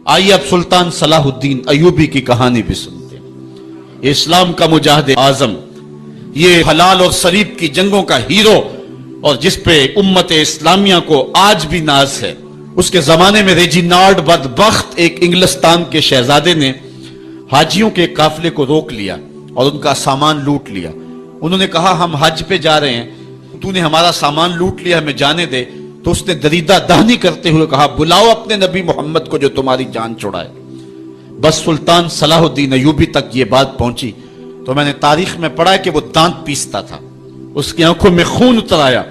آئیے اب سلطان صلاح الدین ایوبی کی کہانی بھی سنتے ہیں۔ یہ اسلام کا مجاہد اعظم، یہ حلال اور صلیب کی جنگوں کا ہیرو، اور جس پہ امت اسلامیہ کو آج بھی ناز ہے۔ اس کے زمانے میں ریجینالڈ بدبخت ایک انگلستان کے شہزادے نے حاجیوں کے قافلے کو روک لیا اور ان کا سامان لوٹ لیا۔ انہوں نے کہا ہم حج پہ جا رہے ہیں، تو نے ہمارا سامان لوٹ لیا، ہمیں جانے دے۔ تو اس نے دریدہ دہنی کرتے ہوئے کہا بلاؤ اپنے نبی محمد کو جو تمہاری جان چھڑائے۔ بس سلطان صلاح الدین ایوبی تک یہ بات پہنچی تو میں نے تاریخ میں پڑھا کہ وہ دانت پیستا تھا، اس کی آنکھوں میں خون اتر آیا،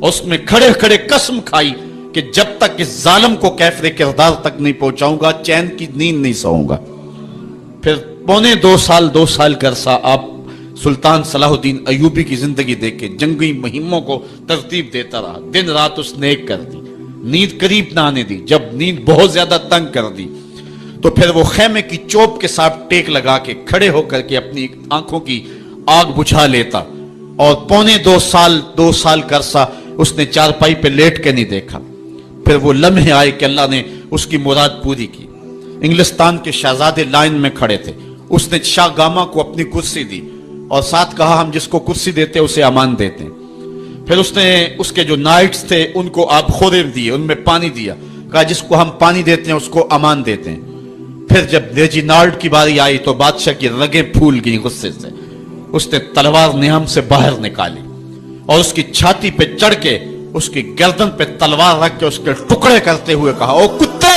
اس میں کھڑے کھڑے قسم کھائی کہ جب تک اس ظالم کو کیفر کردار تک نہیں پہنچاؤں گا چین کی نیند نہیں سوؤں گا۔ پھر پونے 2 سال کا عرصہ آپ سلطان صلاح الدین ایوبی کی زندگی دیکھے، جنگی مہموں کو ترتیب دیتا رہا، دن رات اس نے ایک کر دی، نیند قریب نہ آنے دی۔ جب نیند بہت زیادہ تنگ کر دی تو پھر وہ خیمے کی چوب کے ساتھ ٹیک لگا کے کھڑے ہو کر کے اپنی آنکھوں کی آگ بجھا لیتا، اور پونے 2 سال کا عرصہ اس نے چارپائی پہ لیٹ کے نہیں دیکھا۔ پھر وہ لمحے آئے کہ اللہ نے اس کی مراد پوری کی۔ انگلستان کے شہزادے لائن میں کھڑے تھے، اس نے شاہ گاما کو اپنی کرسی دی اور ساتھ کہا ہم جس کو کرسی دیتے اسے امان دیتے ہیں۔ پھر اس نے اس کے جو نائٹس تھے ان کو آب خورے دیے، ان میں پانی دیا، کہا جس کو ہم پانی دیتے ہیں اس کو امان دیتے ہیں۔ پھر جب ریجینالڈ کی باری آئی تو بادشاہ کی رگیں پھول گئیں غصے سے، اس نے تلوار نیام سے باہر نکالی اور اس کی چھاتی پہ چڑھ کے اس کی گردن پہ تلوار رکھ کے اس کے ٹکڑے کرتے ہوئے کہا او کتے،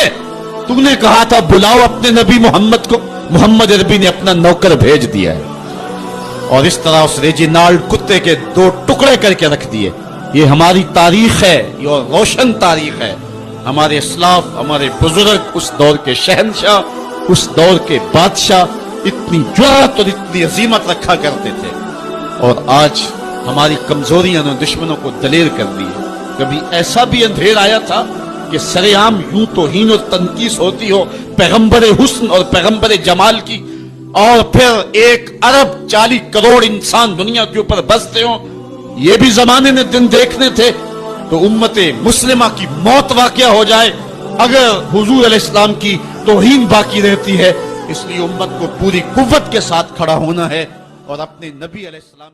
تو نے کہا تھا بلاؤ اپنے نبی محمد کو، محمد عربی نے اپنا نوکر بھیج دیا ہے۔ اور اس طرح اس ریجینالڈ کتے کے 2 ٹکڑے کر کے رکھ دیے۔ یہ ہماری تاریخ ہے، یہ روشن تاریخ ہے۔ ہمارے اسلاف، ہمارے بزرگ اس دور کے شہنشاہ، اس دور کے بادشاہ اتنی جرأت اور اتنی عظیمت رکھا کرتے تھے، اور آج ہماری کمزوریاں نے دشمنوں کو دلیر کر دی ہے۔ کبھی ایسا بھی اندھیر آیا تھا کہ سرے عام یوں توہین اور تنقیص ہوتی ہو پیغمبر حسن اور پیغمبر جمال کی، اور پھر 1 ارب 40 کروڑ انسان دنیا کے اوپر بستے ہوں، یہ بھی زمانے نے دن دیکھنے تھے۔ تو امت مسلمہ کی موت واقع ہو جائے اگر حضور علیہ السلام کی توہین باقی رہتی ہے، اس لیے امت کو پوری قوت کے ساتھ کھڑا ہونا ہے اور اپنے نبی علیہ السلام